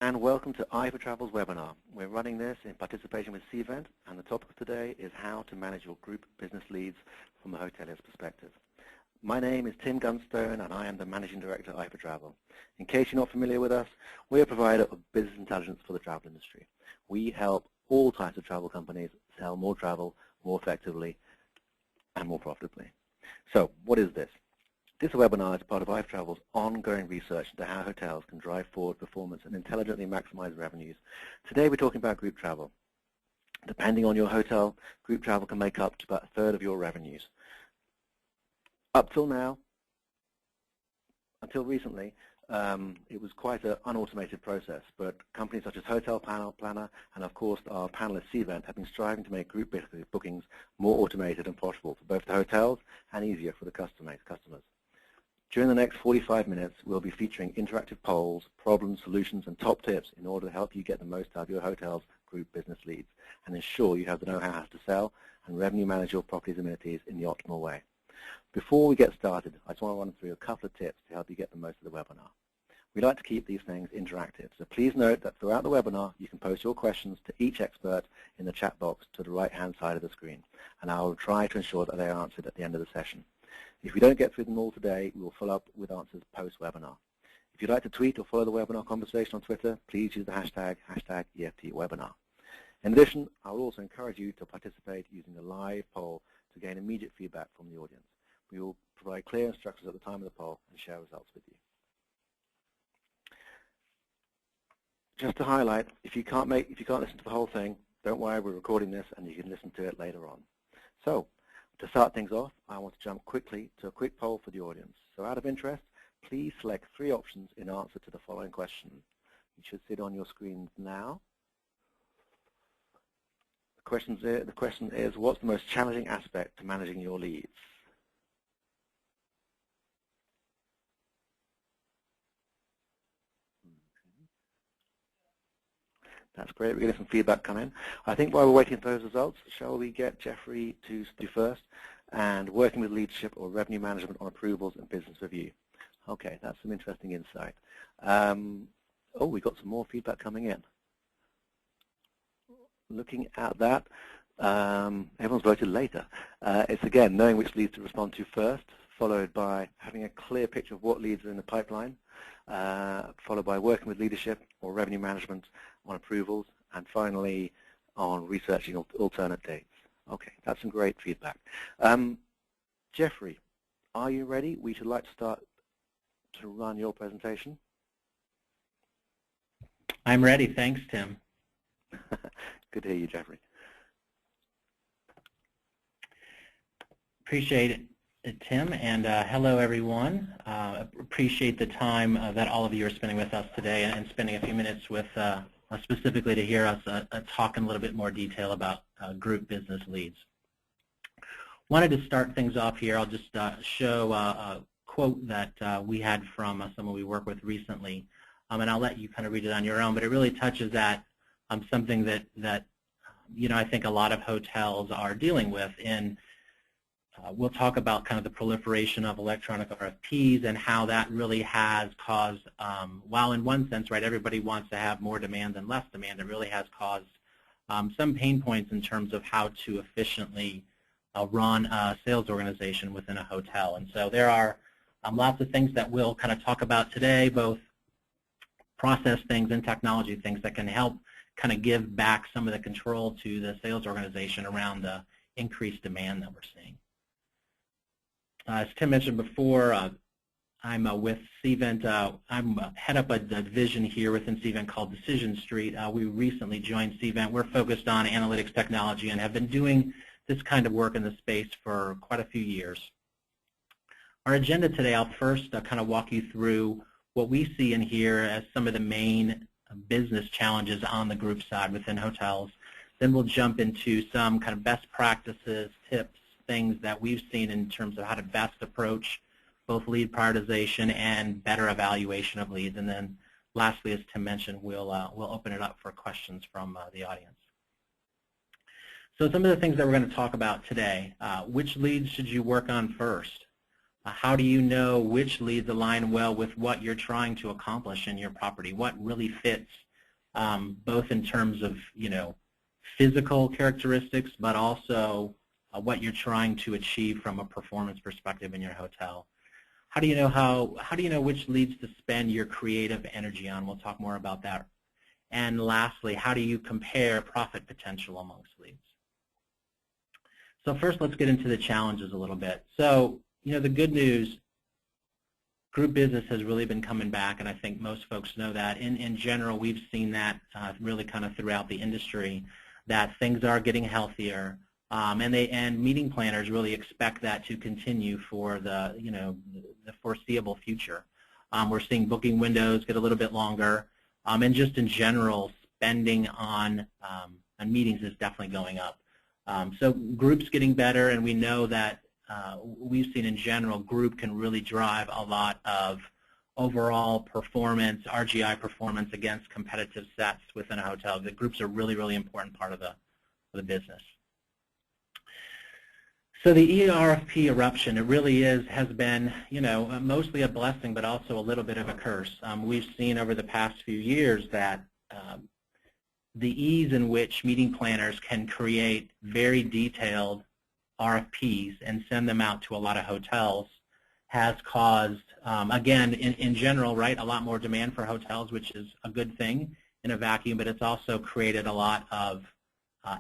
And welcome to Eyefortravel's webinar. We're running this in participation with Cvent, and the topic of today is how to manage your group business leads from a hotelier's perspective. My name is Tim Gunstone, and I am the Managing Director at Eyefortravel. In case you're not familiar with us, we're a provider of business intelligence for the travel industry. We help all types of travel companies sell more travel, more effectively, and more profitably. So, what is this? This webinar is part of Eyefortravel's ongoing research into how hotels can drive forward performance and intelligently maximize revenues. Today we're talking about group travel. Depending on your hotel, group travel can make up to about a third of your revenues. Up till now, until recently, it was quite an unautomated process, but companies such as Hotel Planner and of course our panelist Cvent have been striving to make group bookings more automated and profitable for both the hotels and easier for the customers. During the next 45 minutes, we'll be featuring interactive polls, problems, solutions, and top tips in order to help you get the most out of your hotel's group business leads and ensure you have the know-how to sell and revenue manage your property's amenities in the optimal way. Before we get started, I just want to run through a couple of tips to help you get the most of the webinar. We like to keep these things interactive, so please note that throughout the webinar, you can post your questions to each expert in the chat box to the right-hand side of the screen, and I will try to ensure that they are answered at the end of the session. If we don't get through them all today, we will follow up with answers post-webinar. If you'd like to tweet or follow the webinar conversation on Twitter, please use the hashtag #EFTwebinar. In addition, I will also encourage you to participate using a live poll to gain immediate feedback from the audience. We will provide clear instructions at the time of the poll and share results with you. Just to highlight, if you can't listen to the whole thing, don't worry, we're recording this and you can listen to it later on. So, to start things off, I want to jump quickly to a quick poll for the audience. So out of interest, please select 3 options in answer to the following question. You should see it on your screens now. The question is, what's the most challenging aspect to managing your leads? That's great. We're getting some feedback come in. I think while we're waiting for those results, shall we get Jeffrey to do first and working with leadership or revenue management on approvals and business review? Okay, that's some interesting insight. Oh, we got some more feedback coming in. Looking at that, everyone's voted later. It's again knowing which leads to respond to first, followed by having a clear picture of what leads are in the pipeline, followed by working with leadership or revenue management on approvals, and finally on researching alternate dates. Okay, that's some great feedback. Jeffrey, are you ready? We should like to start to run your presentation. I'm ready. Thanks, Tim. Good to hear you, Jeffrey. Appreciate it, Tim, and hello, everyone. Appreciate the time that all of you are spending with us today and spending a few minutes with specifically to hear us talk in a little bit more detail about group business leads. Wanted to start things off here. I'll just show a quote that we had from someone we work with recently, and I'll let you kind of read it on your own, but it really touches at something that you know, I think a lot of hotels are dealing with. In we'll talk about kind of the proliferation of electronic RFPs and how that really has caused, while in one sense, right, everybody wants to have more demand than less demand, it really has caused some pain points in terms of how to efficiently run a sales organization within a hotel. And so there are lots of things that we'll kind of talk about today, both process things and technology things that can help kind of give back some of the control to the sales organization around the increased demand that we're seeing. As Tim mentioned before, I'm with Cvent. I'm head up a division here within Cvent called Decision Street. We recently joined Cvent. We're focused on analytics technology and have been doing this kind of work in the space for quite a few years. Our agenda today, I'll first kind of walk you through what we see in here as some of the main business challenges on the group side within hotels. Then we'll jump into some kind of best practices, tips, things that we've seen in terms of how to best approach both lead prioritization and better evaluation of leads. And then lastly, as Tim mentioned, we'll open it up for questions from the audience. So some of the things that we're going to talk about today, which leads should you work on first? How do you know which leads align well with what you're trying to accomplish in your property? What really fits both in terms of physical characteristics, but also what you're trying to achieve from a performance perspective in your hotel. How do you know which leads to spend your creative energy on? We'll talk more about that. And lastly, how do you compare profit potential amongst leads? So first, let's get into the challenges a little bit. So, the good news, group business has really been coming back, and I think most folks know that. In general, we've seen that really kind of throughout the industry, that things are getting healthier, and meeting planners really expect that to continue for the foreseeable future. We're seeing booking windows get a little bit longer, and just in general, spending on meetings is definitely going up. So groups getting better, and we know that we've seen in general group can really drive a lot of overall performance, RGI performance against competitive sets within a hotel. The groups are really, really important part of the business. So the ERFP eruption, it really has been, mostly a blessing, but also a little bit of a curse. We've seen over the past few years that the ease in which meeting planners can create very detailed RFPs and send them out to a lot of hotels has caused, again, in general, right, a lot more demand for hotels, which is a good thing in a vacuum, but it's also created a lot of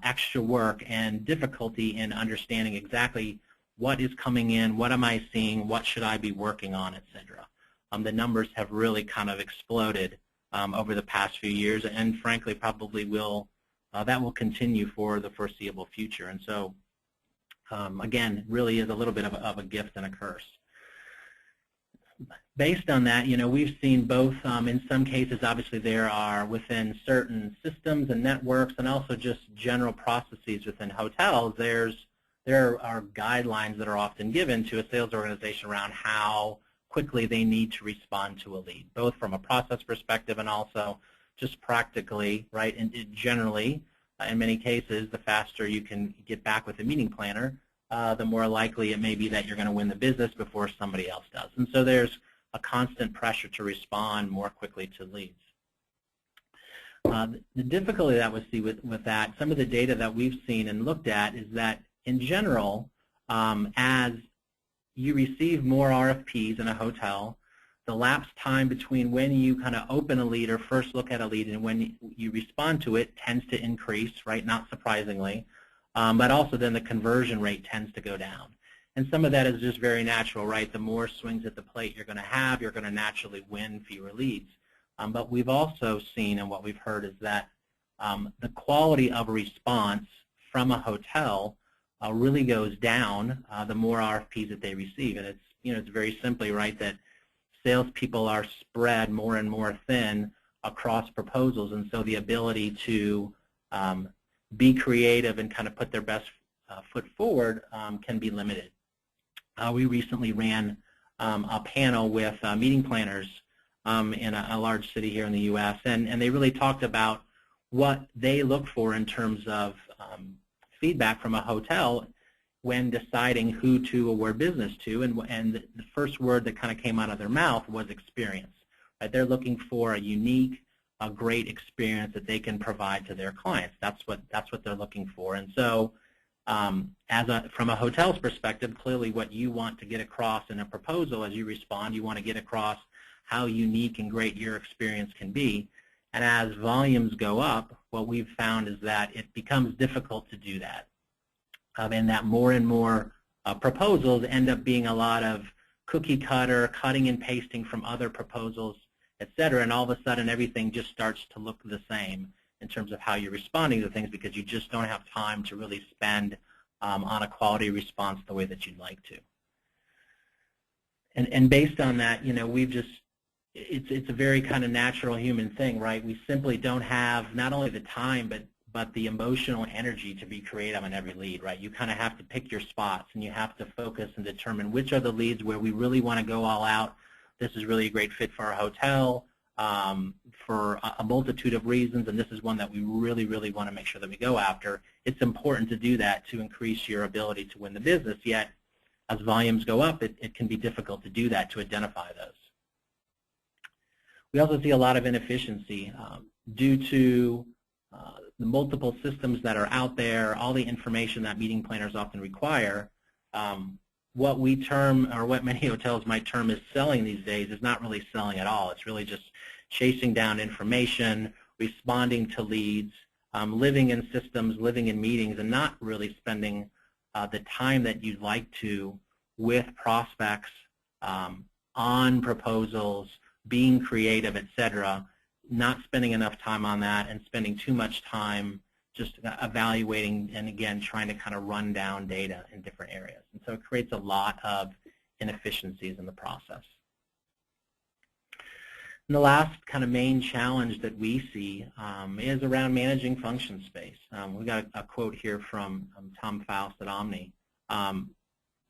extra work and difficulty in understanding exactly what is coming in, what am I seeing, what should I be working on, etc. The numbers have really kind of exploded over the past few years, and frankly, probably that will continue for the foreseeable future. And so, again, really is a little bit of a gift and a curse. Based on that, we've seen both, in some cases, obviously there are within certain systems and networks and also just general processes within hotels, there are guidelines that are often given to a sales organization around how quickly they need to respond to a lead, both from a process perspective and also just practically, right, and generally, in many cases, the faster you can get back with a meeting planner, the more likely it may be that you're going to win the business before somebody else does. And so there's a constant pressure to respond more quickly to leads. The difficulty that we see with that, some of the data that we've seen and looked at is that in general, as you receive more RFPs in a hotel, the lapse time between when you kind of open a lead or first look at a lead and when you respond to it tends to increase, right, not surprisingly, but also then the conversion rate tends to go down. And some of that is just very natural, right? The more swings at the plate you're going to have, you're going to naturally win fewer leads. But we've also seen, and what we've heard is that the quality of a response from a hotel really goes down the more RFPs that they receive. And it's very simply, right, that salespeople are spread more and more thin across proposals, and so the ability to be creative and kind of put their best foot forward can be limited. We recently ran a panel with meeting planners in a large city here in the U.S., and they really talked about what they look for in terms of feedback from a hotel when deciding who to award business to, and the first word that kind of came out of their mouth was experience. Right? They're looking for a unique, a great experience that they can provide to their clients. That's what they're looking for. And so, from a hotel's perspective, clearly what you want to get across in a proposal as you respond, you want to get across how unique and great your experience can be. And as volumes go up, what we've found is that it becomes difficult to do that. And that more and more proposals end up being a lot of cookie cutter, cutting and pasting from other proposals, et cetera, and all of a sudden everything just starts to look the same in terms of how you're responding to things because you just don't have time to really spend on a quality response the way that you'd like to. And based on that, it's a very kind of natural human thing, right? We simply don't have not only the time, but the emotional energy to be creative on every lead, right? You kind of have to pick your spots, and you have to focus and determine which are the leads where we really want to go all out. This is really a great fit for our hotel for a multitude of reasons, and this is one that we really, really want to make sure that we go after. It's important to do that to increase your ability to win the business, yet as volumes go up, it can be difficult to do that, to identify those. We also see a lot of inefficiency. due to the multiple systems that are out there, all the information that meeting planners often require, what we term, or what many hotels might term as selling these days, is not really selling at all. It's really just chasing down information, responding to leads, living in systems, living in meetings, and not really spending the time that you'd like to with prospects, on proposals, being creative, etc., not spending enough time on that and spending too much time just evaluating and, again, trying to kind of run down data in different areas. And so it creates a lot of inefficiencies in the process. And the last kind of main challenge that we see is around managing function space. We got a quote here from Tom Faust at Omni.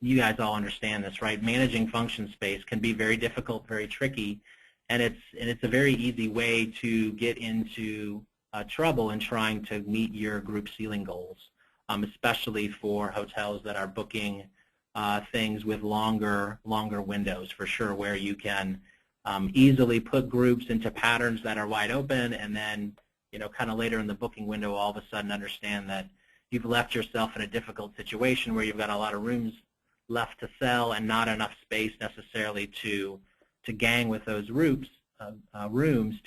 You guys all understand this, right? Managing function space can be very difficult, very tricky, and it's a very easy way to get into trouble in trying to meet your group ceiling goals, especially for hotels that are booking things with longer windows, for sure, where you can easily put groups into patterns that are wide open, and then, kind of later in the booking window, all of a sudden understand that you've left yourself in a difficult situation where you've got a lot of rooms left to sell and not enough space necessarily to gang with those rooms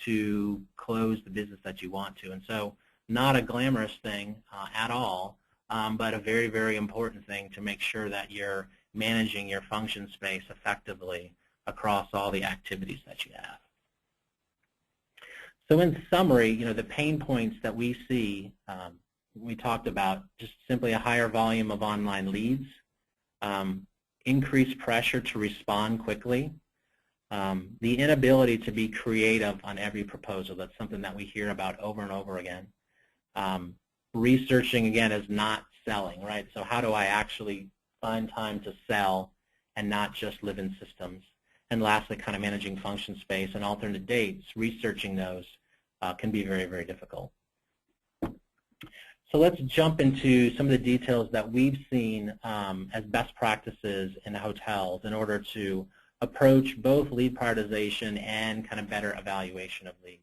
to close the business that you want to. And so not a glamorous thing at all, but a very, very important thing to make sure that you're managing your function space effectively across all the activities that you have. So in summary, the pain points that we see, we talked about just simply a higher volume of online leads, increased pressure to respond quickly, the inability to be creative on every proposal. That's something that we hear about over and over again. Researching, again, is not selling, right? So how do I actually find time to sell and not just live in systems? And lastly, kind of managing function space and alternate dates, researching those can be very, very difficult. So let's jump into some of the details that we've seen as best practices in hotels in order to approach both lead prioritization and kind of better evaluation of leads.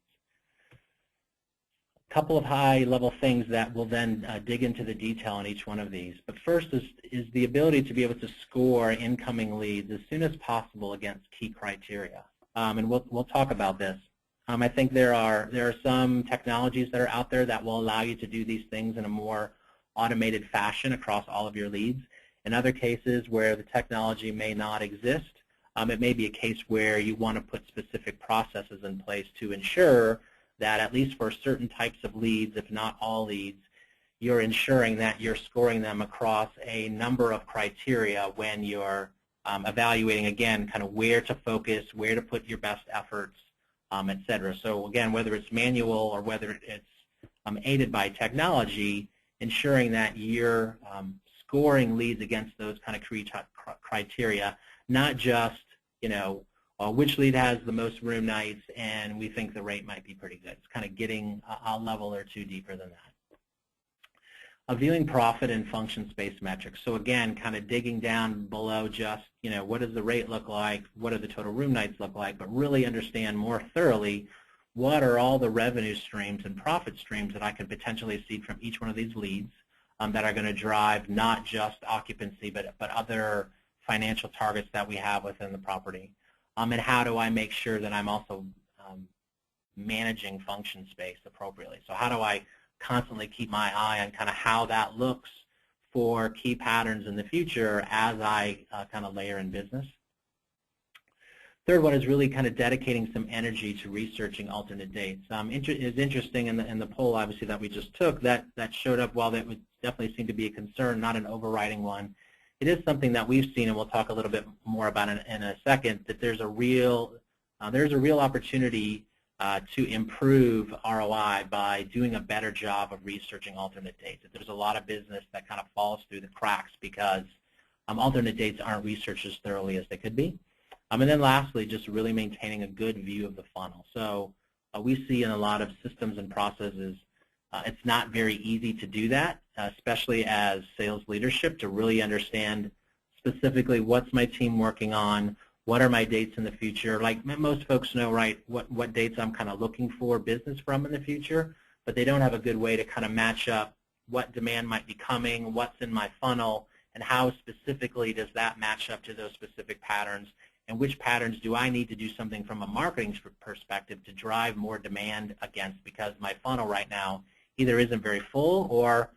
A couple of high-level things that we'll then dig into the detail on each one of these. But first is the ability to be able to score incoming leads as soon as possible against key criteria. And we'll talk about this. I think there are some technologies that are out there that will allow you to do these things in a more automated fashion across all of your leads. In other cases where the technology may not exist, it may be a case where you want to put specific processes in place to ensure that at least for certain types of leads, if not all leads, you're ensuring that you're scoring them across a number of criteria when you're evaluating, again, kind of where to focus, where to put your best efforts, et cetera. So again, whether it's manual or whether it's aided by technology, ensuring that you're scoring leads against those kind of criteria, not just, which lead has the most room nights and we think the rate might be pretty good. It's kind of getting a level or two deeper than that. Viewing profit and function space metrics. So again, kind of digging down below just, what does the rate look like, what do the total room nights look like, but really understand more thoroughly what are all the revenue streams and profit streams that I could potentially see from each one of these leads that are going to drive not just occupancy but other financial targets that we have within the property. And how do I make sure that I'm also managing function space appropriately? So how do I constantly keep my eye on kind of how that looks for key patterns in the future as I kind of layer in business? Third one is really kind of dedicating some energy to researching alternate dates. It's interesting in the poll, obviously, that we just took, that showed up, while that would definitely seem to be a concern, not an overriding one. It is something that we've seen, and we'll talk a little bit more about it in a second, that there's a real opportunity to improve ROI by doing a better job of researching alternate dates. There's a lot of business that kind of falls through the cracks because alternate dates aren't researched as thoroughly as they could be. And then lastly, just really maintaining a good view of the funnel. So we see in a lot of systems and processes, it's not very easy to do that, especially as sales leadership, to really understand specifically what's my team working on, What are my dates in the future? Like most folks know, right, what dates I'm kind of looking for business from in the future, but they don't have a good way to kind of match up what demand might be coming, what's in my funnel, and how specifically does that match up to those specific patterns, and which patterns do I need to do something from a marketing perspective to drive more demand against, because my funnel right now either isn't very full, or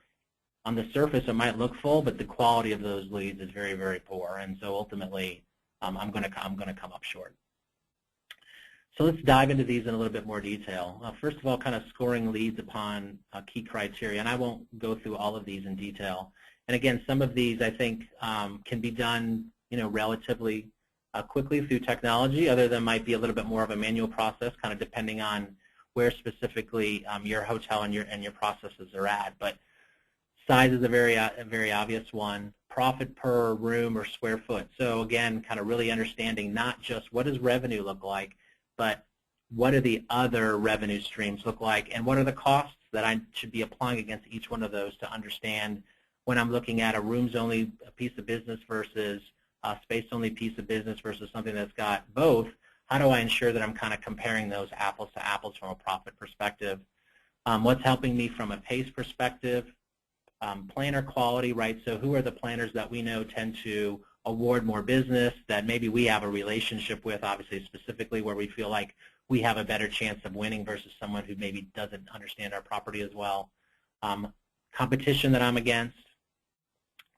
on the surface it might look full, but the quality of those leads is very, very poor, and so ultimately I'm going to come up short. So let's dive into these in a little bit more detail. First of all, kind of scoring leads upon key criteria, and I won't go through all of these in detail. And again, some of these I think can be done, relatively quickly through technology. Other than might be a little bit more of a manual process, kind of depending on where specifically your hotel and your processes are at. But size is a very obvious one. Profit per room or square foot. So again, kind of really understanding not just what does revenue look like, but what do the other revenue streams look like, and what are the costs that I should be applying against each one of those to understand when I'm looking at a rooms-only piece of business versus a space-only piece of business versus something that's got both. How do I ensure that I'm kind of comparing those apples to apples from a profit perspective? What's helping me from a pace perspective? Planner quality, right? So who are the planners that we know tend to award more business, that maybe we have a relationship with, obviously specifically where we feel like we have a better chance of winning versus someone who maybe doesn't understand our property as well. Competition that I'm against.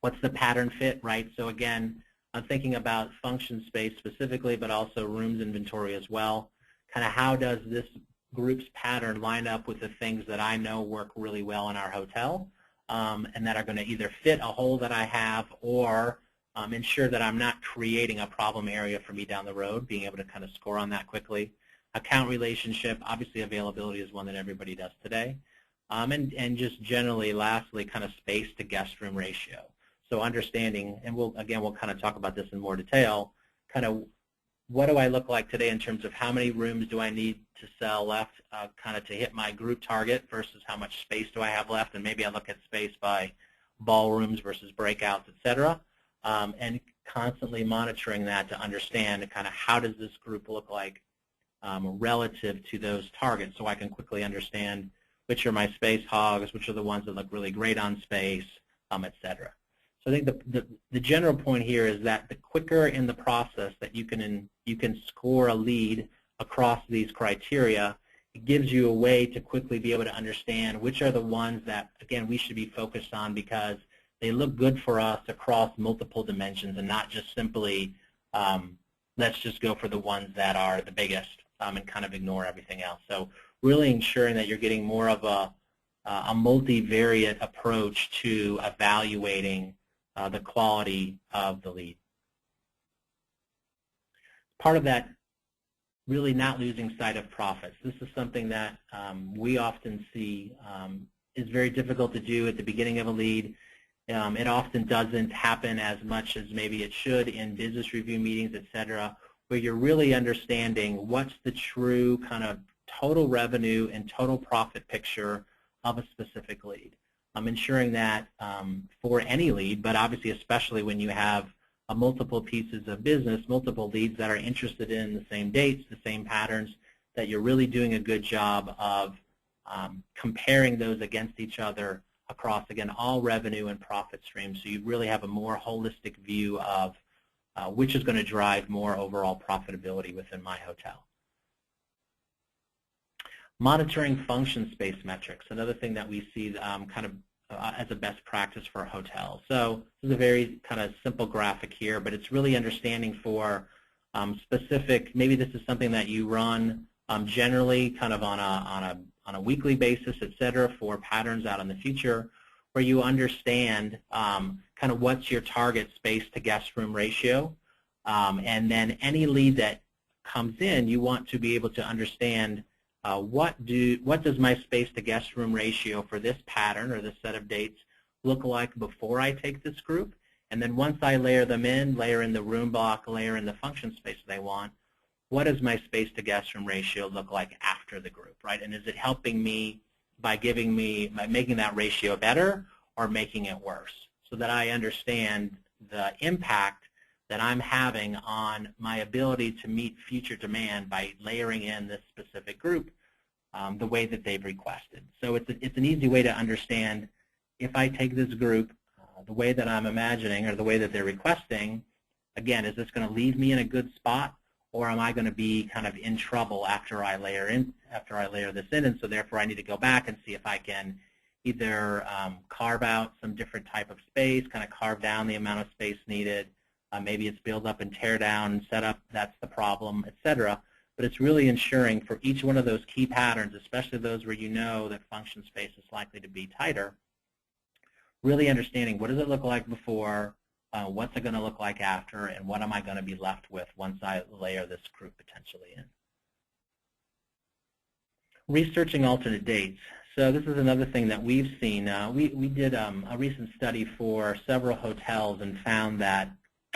What's the pattern fit, right? So again, I'm thinking about function space specifically, but also rooms inventory as well. Kind of how does this group's pattern line up with the things that I know work really well in our hotel, and that are going to either fit a hole that I have or ensure that I'm not creating a problem area for me down the road, being able to kind of score on that quickly. Account relationship, obviously availability is one that everybody does today. And just generally, lastly, kind of space to guest room ratio. So understanding, and we'll kind of talk about this in more detail, kind of what do I look like today in terms of how many rooms do I need to sell left kind of to hit my group target versus how much space do I have left, and maybe I look at space by ballrooms versus breakouts, et cetera. And constantly monitoring that to understand kind of how does this group look like relative to those targets, so I can quickly understand which are my space hogs, which are the ones that look really great on space, et cetera. So I think the general point here is that the quicker in the process that you can score a lead across these criteria, it gives you a way to quickly be able to understand which are the ones that, again, we should be focused on because they look good for us across multiple dimensions and not just simply let's just go for the ones that are the biggest and kind of ignore everything else. So really ensuring that you're getting more of a multivariate approach to evaluating the quality of the lead. Part of that, really not losing sight of profits. This is something that we often see is very difficult to do at the beginning of a lead. It often doesn't happen as much as maybe it should in business review meetings, et cetera, where you're really understanding what's the true kind of total revenue and total profit picture of a specific lead. Ensuring that for any lead, but obviously especially when you have multiple pieces of business, multiple leads that are interested in the same dates, the same patterns, that you're really doing a good job of comparing those against each other across, again, all revenue and profit streams, so you really have a more holistic view of which is going to drive more overall profitability within my hotel. Monitoring function space metrics, another thing that we see kind of as a best practice for hotels. So this is a very kind of simple graphic here, but it's really understanding for specific, maybe this is something that you run generally kind of on a weekly basis, et cetera, for patterns out in the future, where you understand kind of what's your target space to guest room ratio, and then any lead that comes in, you want to be able to understand what does my space to guest room ratio for this pattern or this set of dates look like before I take this group, and then once I layer them in, layer in the room block, layer in the function space they want, what does my space to guest room ratio look like after the group, right? And is it helping me by making that ratio better or making it worse, so that I understand the impact that I'm having on my ability to meet future demand by layering in this specific group the way that they've requested. So it's an easy way to understand if I take this group the way that I'm imagining or the way that they're requesting, again, is this going to leave me in a good spot, or am I going to be kind of in trouble after I layer this in, and so therefore I need to go back and see if I can either carve out some different type of space, kind of carve down the amount of space needed. Maybe it's build up and tear down and set up, that's the problem, etc. But it's really ensuring for each one of those key patterns, especially those where you know that function space is likely to be tighter, really understanding what does it look like before, what's it going to look like after, and what am I going to be left with once I layer this group potentially in. Researching alternate dates. So this is another thing that we've seen. We did a recent study for several hotels and found that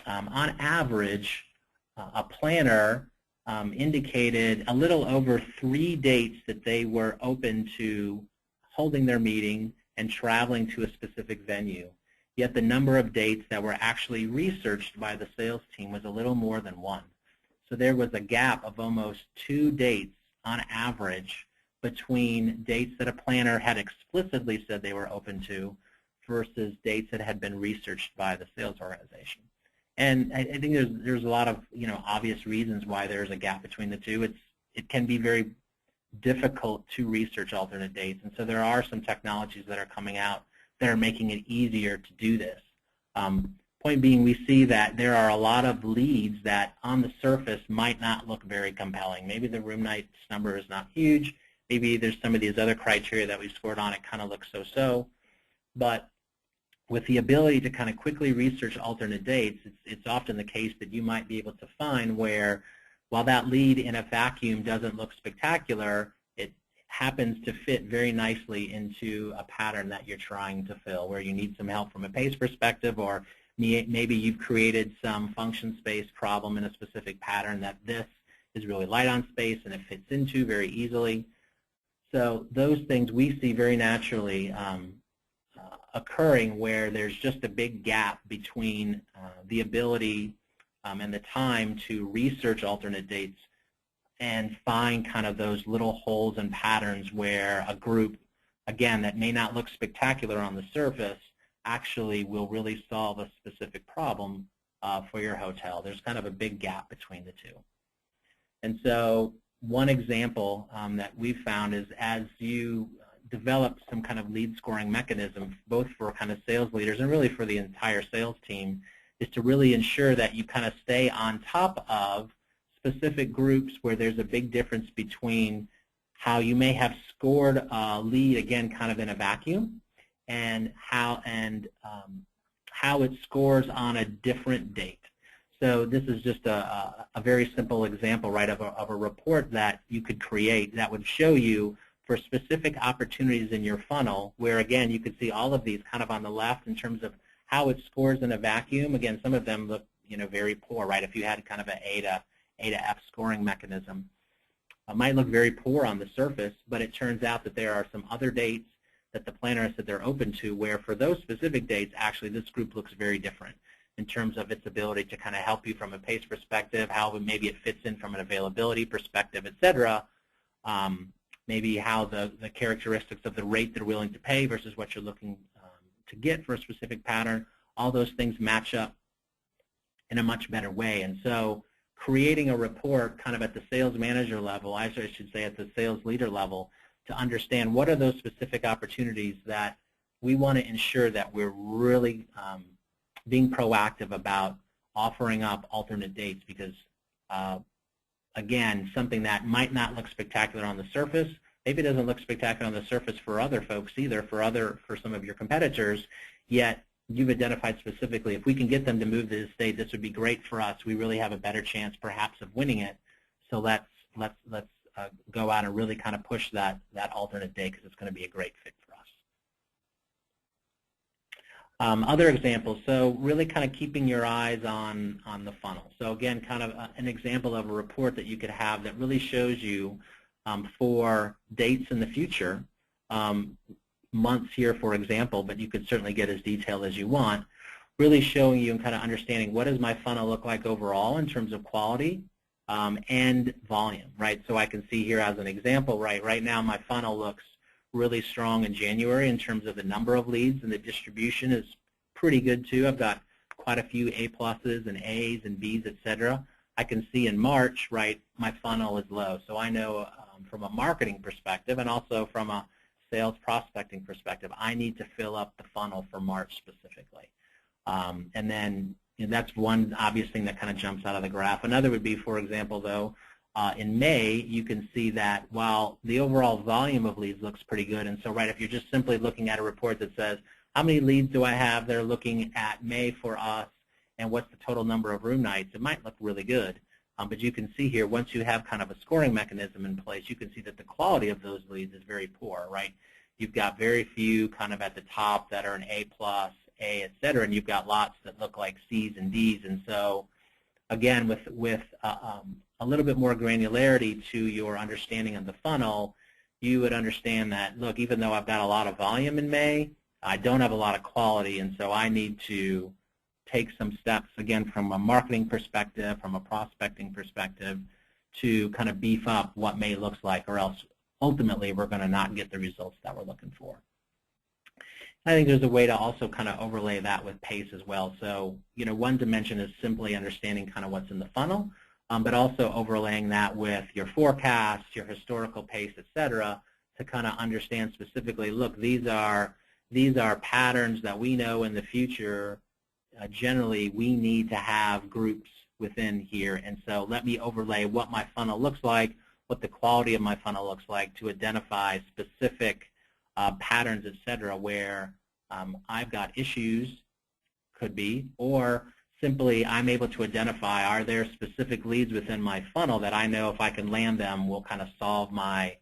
on average, a planner indicated a little over 3 dates that they were open to holding their meeting and traveling to a specific venue. Yet the number of dates that were actually researched by the sales team was a little more than 1. So there was a gap of almost 2 dates on average between dates that a planner had explicitly said they were open to versus dates that had been researched by the sales organization. And I think there's a lot of obvious reasons why there's a gap between the two. It can be very difficult to research alternate dates, and so there are some technologies that are coming out that are making it easier to do this. Point being, we see that there are a lot of leads that on the surface might not look very compelling. Maybe the room nights number is not huge. Maybe there's some of these other criteria that we scored on, it kind of looks so-so. But with the ability to kind of quickly research alternate dates, it's often the case that you might be able to find where, while that lead in a vacuum doesn't look spectacular, it happens to fit very nicely into a pattern that you're trying to fill, where you need some help from a pace perspective, or maybe you've created some function space problem in a specific pattern that this is really light on space and it fits into very easily. So those things we see very naturally occurring where there's just a big gap between the ability and the time to research alternate dates and find kind of those little holes and patterns where a group, again, that may not look spectacular on the surface actually will really solve a specific problem for your hotel. There's kind of a big gap between the two. And so one example that we've found is as you develop some kind of lead scoring mechanism, both for kind of sales leaders and really for the entire sales team, is to really ensure that you kind of stay on top of specific groups where there's a big difference between how you may have scored a lead, again, kind of in a vacuum, and how it scores on a different date. So this is just a very simple example, right, of a report that you could create that would show you for specific opportunities in your funnel where, again, you could see all of these kind of on the left in terms of how it scores in a vacuum. Again, some of them look very poor, right? If you had kind of an A to F scoring mechanism, it might look very poor on the surface, but it turns out that there are some other dates that the planner has said they're open to where for those specific dates, actually this group looks very different in terms of its ability to kind of help you from a pace perspective, how maybe it fits in from an availability perspective, et cetera. Maybe how the characteristics of the rate they're willing to pay versus what you're looking to get for a specific pattern, all those things match up in a much better way. And so creating a report kind of at the sales manager level, I should say at the sales leader level, to understand what are those specific opportunities that we want to ensure that we're really being proactive about offering up alternate dates, because again, something that might not look spectacular on the surface, maybe it doesn't look spectacular on the surface for other folks either, for some of your competitors, yet you've identified specifically, if we can get them to move to this date, this would be great for us. We really have a better chance perhaps of winning it. So let's go out and really kind of push that alternate date, because it's going to be a great fit for us. Other examples, so really kind of keeping your eyes on the funnel. So again, kind of an example of a report that you could have that really shows you for dates in the future, months here, for example, but you could certainly get as detailed as you want, really showing you and kind of understanding what does my funnel look like overall in terms of quality and volume, right? So I can see here as an example, right now my funnel looks really strong in January in terms of the number of leads, and the distribution is pretty good too. I've got quite a few A pluses and A's and B's, etc. I can see in March, right, my funnel is low. So I know from a marketing perspective and also from a sales prospecting perspective, I need to fill up the funnel for March specifically. And then that's one obvious thing that kind of jumps out of the graph. Another would be, for example, though, in May, you can see that while the overall volume of leads looks pretty good, and so, right, if you're just simply looking at a report that says, how many leads do I have that are looking at May for us, and what's the total number of room nights, it might look really good. But you can see here, once you have kind of a scoring mechanism in place, you can see that the quality of those leads is very poor, right? You've got very few kind of at the top that are an A+, A, et cetera, and you've got lots that look like C's and D's. And so, again, with a little bit more granularity to your understanding of the funnel, you would understand that, look, even though I've got a lot of volume in May, I don't have a lot of quality, and so I need to take some steps, again, from a marketing perspective, from a prospecting perspective, to kind of beef up what May looks like, or else ultimately we're going to not get the results that we're looking for. I think there's a way to also kind of overlay that with pace as well. So, one dimension is simply understanding kind of what's in the funnel, but also overlaying that with your forecast, your historical pace, et cetera, to kind of understand specifically, look, these are patterns that we know in the future. Generally, we need to have groups within here, and so let me overlay what my funnel looks like, what the quality of my funnel looks like, to identify specific patterns, et cetera, where I've got issues, could be, or simply I'm able to identify, are there specific leads within my funnel that I know if I can land them will kind of solve my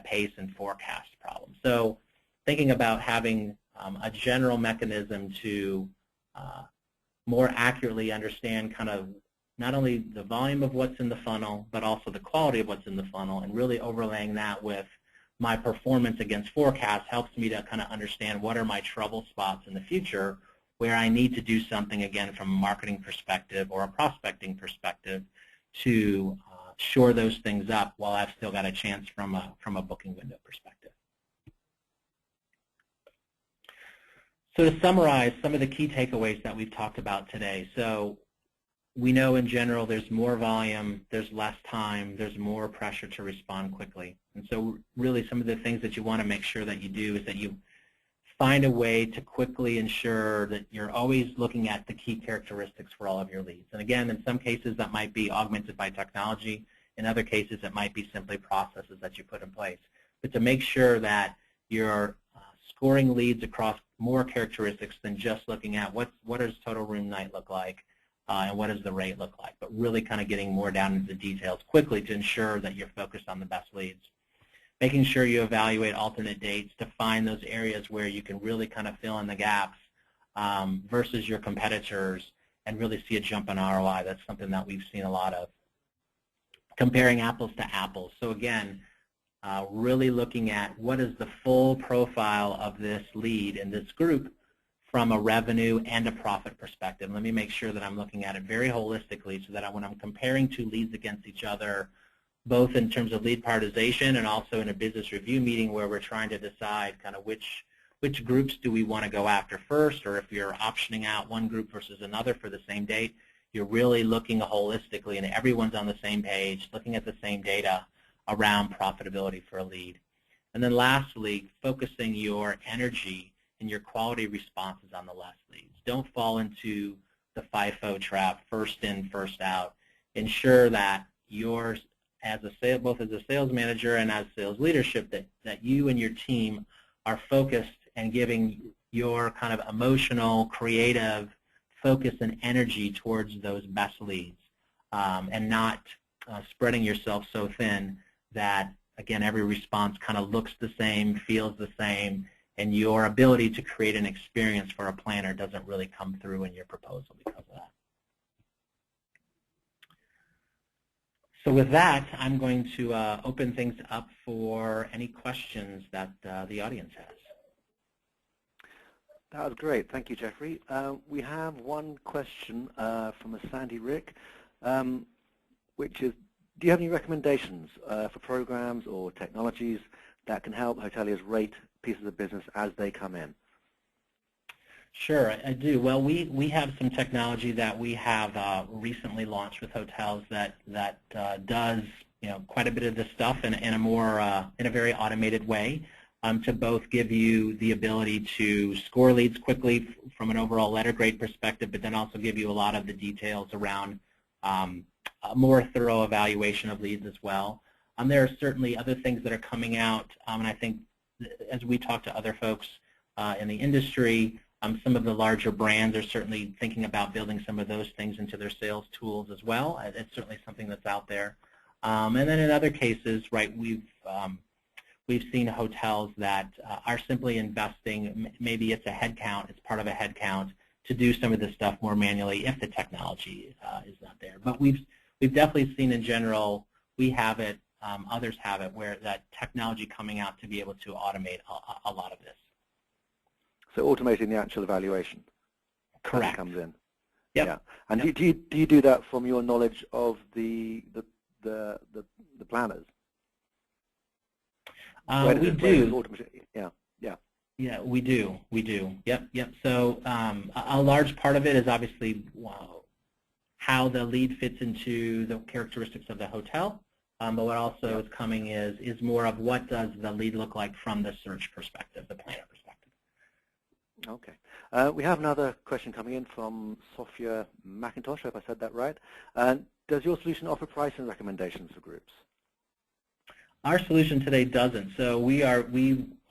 pace and forecast problem. So thinking about having a general mechanism to more accurately understand kind of not only the volume of what's in the funnel, but also the quality of what's in the funnel, and really overlaying that with my performance against forecast helps me to kind of understand what are my trouble spots in the future where I need to do something, again, from a marketing perspective or a prospecting perspective to shore those things up while I've still got a chance from a booking window perspective. So to summarize some of the key takeaways that we've talked about today. So we know in general there's more volume, there's less time, there's more pressure to respond quickly. And so really some of the things that you want to make sure that you do is that you find a way to quickly ensure that you're always looking at the key characteristics for all of your leads. And again, in some cases that might be augmented by technology. In other cases it might be simply processes that you put in place. But to make sure that you're scoring leads across more characteristics than just looking at what does total room night look like and what does the rate look like, but really kind of getting more down into the details quickly to ensure that you're focused on the best leads. Making sure you evaluate alternate dates to find those areas where you can really kind of fill in the gaps versus your competitors and really see a jump in ROI. That's something that we've seen a lot of. Comparing apples to apples. So again, really looking at what is the full profile of this lead in this group from a revenue and a profit perspective. Let me make sure that I'm looking at it very holistically so that when I'm comparing two leads against each other, both in terms of lead prioritization and also in a business review meeting where we're trying to decide kind of which groups do we want to go after first, or if you're optioning out one group versus another for the same date, you're really looking holistically and everyone's on the same page, looking at the same data around profitability for a lead. And then lastly, focusing your energy and your quality responses on the less leads. Don't fall into the FIFO trap, first in, first out. Ensure that yours, both as a sales manager and as sales leadership, that you and your team are focused and giving your kind of emotional, creative focus and energy towards those best leads and not spreading yourself so thin that, again, every response kind of looks the same, feels the same, and your ability to create an experience for a planner doesn't really come through in your proposal because of that. So with that, I'm going to open things up for any questions that the audience has. That was great. Thank you, Jeffrey. We have one question from a Sandy Rick, which is, do you have any recommendations for programs or technologies that can help hoteliers rate pieces of business as they come in? Sure, I do. Well, we have some technology that we have recently launched with hotels that does quite a bit of this stuff in a very automated way, to both give you the ability to score leads quickly from an overall letter grade perspective, but then also give you a lot of the details around a more thorough evaluation of leads as well. There are certainly other things that are coming out, and I think as we talk to other folks in the industry, some of the larger brands are certainly thinking about building some of those things into their sales tools as well. It's certainly something that's out there. And then in other cases, right, we've seen hotels that are simply investing, maybe it's a headcount, it's part of a headcount, to do some of this stuff more manually if the technology is not there. But we've definitely seen in general, we have it, others have it, where that technology coming out to be able to automate a lot of this. So automating the actual evaluation. Correct. Comes in. Yep. Yeah. And yep. do you do that from your knowledge of the planners? We do. Yeah. Yeah. Yeah, we do. Yep. So a large part of it is obviously how the lead fits into the characteristics of the hotel. But what also is coming is more of what does the lead look like from the search perspective, the planner perspective. Okay. We have another question coming in from Sophia McIntosh, if I said that right. Does your solution offer pricing recommendations for groups? Our solution today doesn't. So we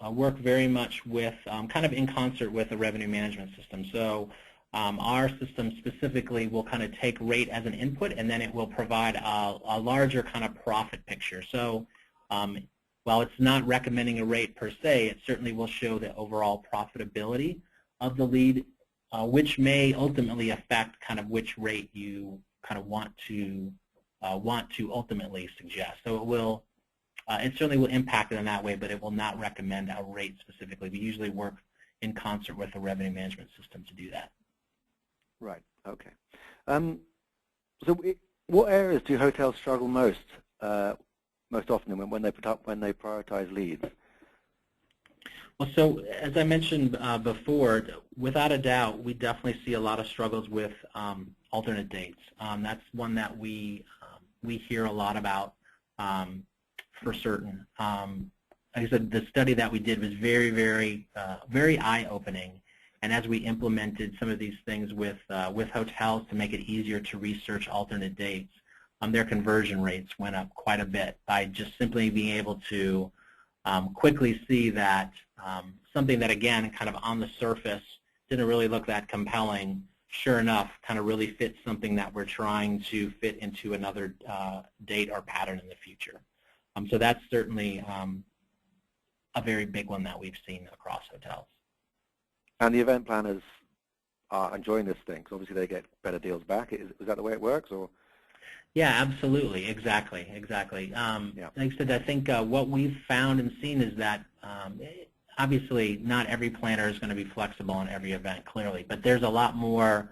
work very much with, kind of in concert with the revenue management system. So our system specifically will kind of take rate as an input, and then it will provide a larger kind of profit picture. So while it's not recommending a rate per se, it certainly will show the overall profitability of the lead, which may ultimately affect kind of which rate you kind of want to ultimately suggest. So it will, it certainly will impact it in that way, but it will not recommend a rate specifically. We usually work in concert with the revenue management system to do that. Right. Okay. So what areas do hotels struggle most often when they prioritize leads? Well, so as I mentioned before, without a doubt, we definitely see a lot of struggles with alternate dates. That's one that we hear a lot about for certain. Like I said, the study that we did was very, very, very eye-opening. And as we implemented some of these things with hotels to make it easier to research alternate dates, their conversion rates went up quite a bit by just simply being able to quickly see that something that, again, kind of on the surface didn't really look that compelling, sure enough, kind of really fits something that we're trying to fit into another date or pattern in the future. So that's certainly a very big one that we've seen across hotels. And the event planners are enjoying this thing, because obviously they get better deals back. Is that the way it works, or? Yeah, absolutely, exactly. Yeah. Like I said, I think what we've found and seen is that obviously not every planner is going to be flexible on every event, clearly, but there's a lot more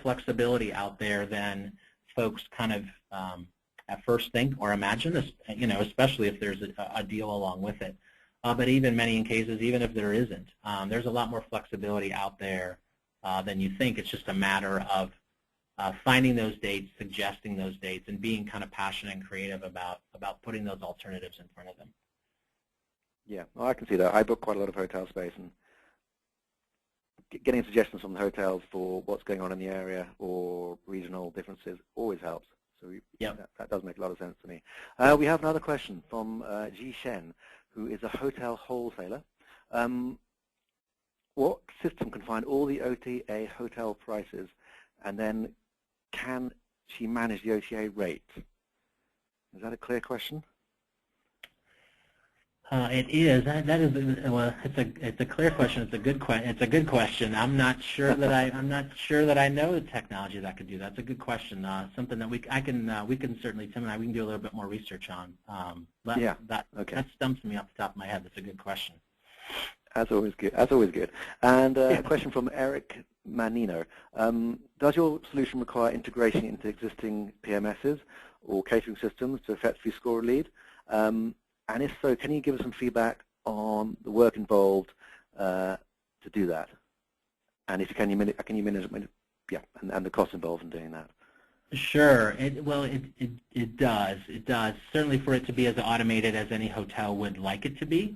flexibility out there than folks kind of at first think or imagine, especially if there's a deal along with it. But even many cases, even if there isn't, there's a lot more flexibility out there than you think. It's just a matter of finding those dates, suggesting those dates, and being kind of passionate and creative about putting those alternatives in front of them. Yeah, well, I can see that. I book quite a lot of hotel space, and getting suggestions from the hotels for what's going on in the area or regional differences always helps. So that does make a lot of sense to me. We have another question from Ji Shen, who is a hotel wholesaler. What system can find all the OTA hotel prices, and then can she manage the OTA rate? Is that a clear question? It is. That is. Well, it's a clear question. It's a good question. It's a good question. I'm not sure that I know the technology that could do that. It's a good question. Something that we can certainly, Tim and I, we can do a little bit more research on. That stumps me off the top of my head. That's a good question. As always good. As always good. And a question from Eric Manino. Does your solution require integration into existing PMSs or catering systems to effectively score a lead? And if so, can you give us some feedback on the work involved to do that? And if you can you manage, and the cost involved in doing that? Sure. It does. It does. Certainly for it to be as automated as any hotel would like it to be.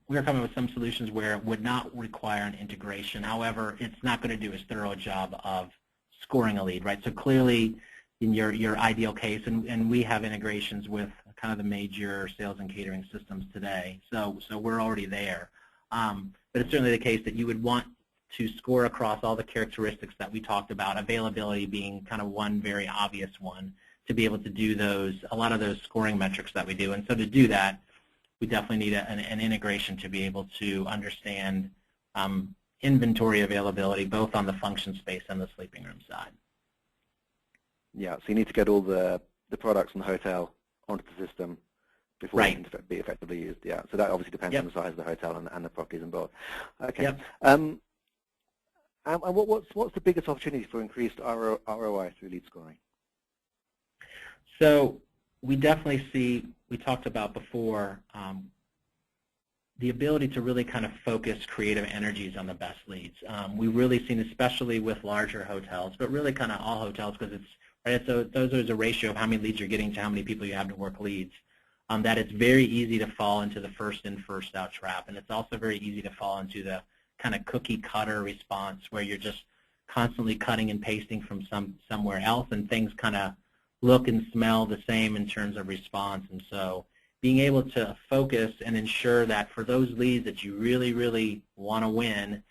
We're coming with some solutions where it would not require an integration. However, it's not going to do as thorough a job of scoring a lead, right? So clearly, in your ideal case, and we have integrations with kind of the major sales and catering systems today, so we're already there. But it's certainly the case that you would want to score across all the characteristics that we talked about, availability being kind of one very obvious one, to be able to do a lot of those scoring metrics that we do. And so to do that, we definitely need an integration to be able to understand inventory availability, both on the function space and the sleeping room side. Yeah, so you need to get all the products from the hotel onto the system before they can be effectively used. Yeah, so that obviously depends on the size of the hotel and the properties involved. Okay. Yep. And what's the biggest opportunity for increased ROI through lead scoring? So we definitely see, we talked about before, the ability to really kind of focus creative energies on the best leads. We've really seen, especially with larger hotels, but really kind of all hotels, because it's right. So those are a ratio of how many leads you're getting to how many people you have to work leads. That it's very easy to fall into the first in, first out trap, and it's also very easy to fall into the kind of cookie cutter response where you're just constantly cutting and pasting from somewhere else, and things kind of look and smell the same in terms of response. And so being able to focus and ensure that for those leads that you really, really want to win,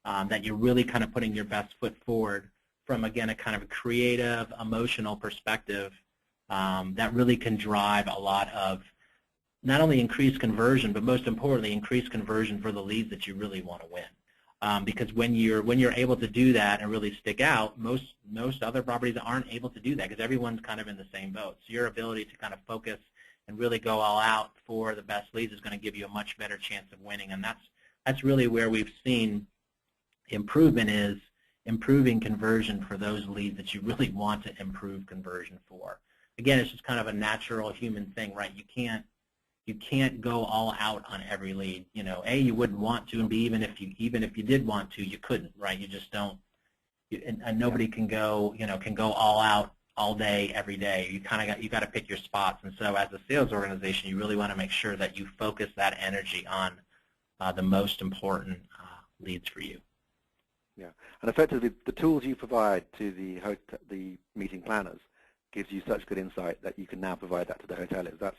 that you're really kind of putting your best foot forward from, again, a kind of a creative, emotional perspective, that really can drive a lot of not only increased conversion, but most importantly, increased conversion for the leads that you really want to win. Because when you're able to do that and really stick out, most other properties aren't able to do that because everyone's kind of in the same boat. So your ability to kind of focus and really go all out for the best leads is going to give you a much better chance of winning. And that's really where we've seen improvement, is improving conversion for those leads that you really want to improve conversion for. Again, it's just kind of a natural human thing, right? You can't go all out on every lead. You know, A, you wouldn't want to, and B, even if you did want to, you couldn't, right? You just don't. And nobody can go all out all day, every day. You got to pick your spots. And so, as a sales organization, you really want to make sure that you focus that energy on the most important leads for you. Yeah, and effectively, the tools you provide to the meeting planners gives you such good insight that you can now provide that to the hoteliers. That's,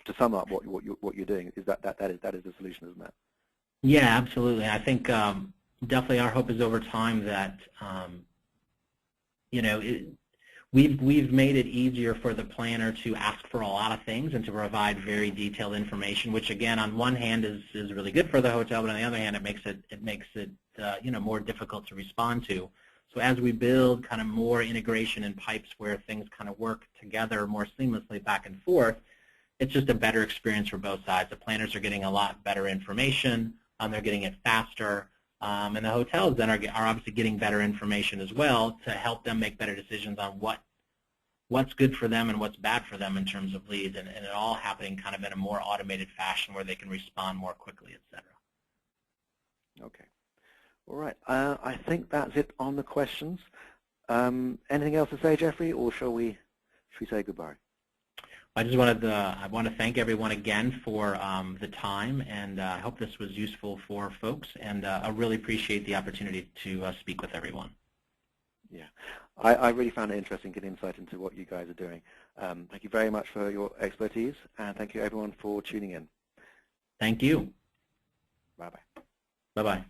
to sum up what you're doing, is that is the solution, isn't it? Yeah, absolutely. I think definitely our hope is over time that we've made it easier for the planner to ask for a lot of things and to provide very detailed information, which again, on one hand is really good for the hotel, but on the other hand, it makes it more difficult to respond to. So as we build kind of more integration and pipes where things kind of work together more seamlessly back and forth, it's just a better experience for both sides. The planners are getting a lot better information, they're getting it faster, and the hotels then are obviously getting better information as well to help them make better decisions on what's good for them and what's bad for them in terms of leads, and it all happening kind of in a more automated fashion where they can respond more quickly, et cetera. Okay. All right. I think that's it on the questions. Anything else to say, Jeffrey, or should we say goodbye? I want to thank everyone again for the time, and I hope this was useful for folks, and I really appreciate the opportunity to speak with everyone. Yeah, I really found it interesting to get insight into what you guys are doing. Thank you very much for your expertise, and thank you everyone for tuning in. Thank you. Bye-bye. Bye-bye.